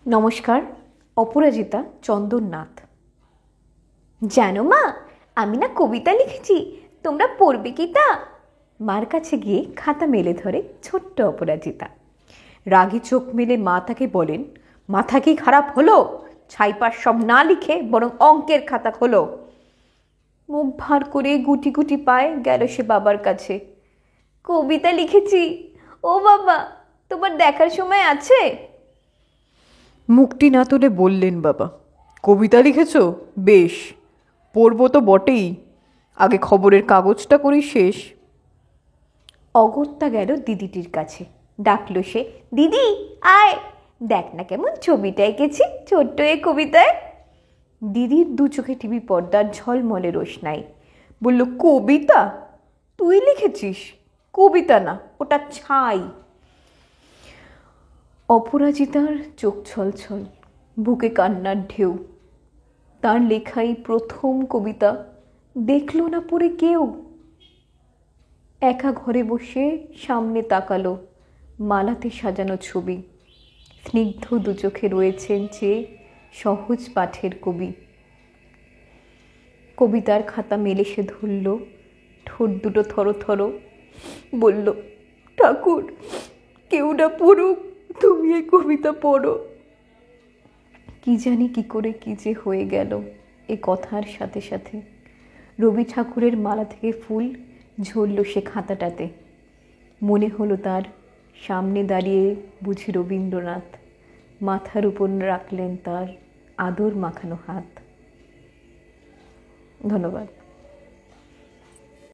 নমস্কার, অপরাজিতা চন্দননাথ। জানো মা, আমি না কবিতা লিখেছি, তোমরা পড়বে কি তা? মার কাছে গিয়ে খাতা মেলে ধরে ছোট্ট অপরাজিতা। রাগী চোখ মেলে মা তাকে বলেন, মাথা কি খারাপ হলো? ছাইপাশ সব না লিখে বরং অঙ্কের খাতা খোলো। মুখ ভার করে গুটি গুটি পায়ে গেল সে বাবার কাছে। কবিতা লিখেছি। ও বাবা, তোমার দেখার সময় আছে? মুখটি না তুলে বললেন বাবা, কবিতা লিখেছ? বেশ, পড়বো তো বটেই, আগে খবরের কাগজটা করি শেষ। অগত্যা গেল দিদিটির কাছে। ডাকলো সে, দিদি আয়, দেখ না কেমন ছবিটা এঁকেছি ছোট্ট এ কবিতায়। দিদির দু চোখে টিভি পর্দার ঝলমলে রোশনাই। বলল, কবিতা? তুই লিখেছিস? কবিতা না, ওটা ছাই। অপরাজিতার চোখ ছলছল, বুকে কান্নার ঢেউ। তার লেখাই প্রথম কবিতা, দেখল না পড়ে কেউ। একা ঘরে বসে সামনে তাকালো মালাতে সাজানো ছবি। স্নিগ্ধ দু চোখে রয়েছেন যে সহজ পাঠের কবি। কবিতার খাতা মেলে সে ধরল, ঠোঁট দুটো থরথর। বলল, ঠাকুর, কেউ না পড়ুক, তুমি এই কবিতা পড়ো। কি জানি কি করে কি যে হয়ে গেল এ কথার সাথে সাথে। রবি ঠাকুরের মালা থেকে ফুল ঝরল সে খাতাটাতে। মনে হলো তার সামনে দাঁড়িয়ে বুঝি রবীন্দ্রনাথ, মাথার উপর রাখলেন তার আদর মাখানো হাত। ধন্যবাদ।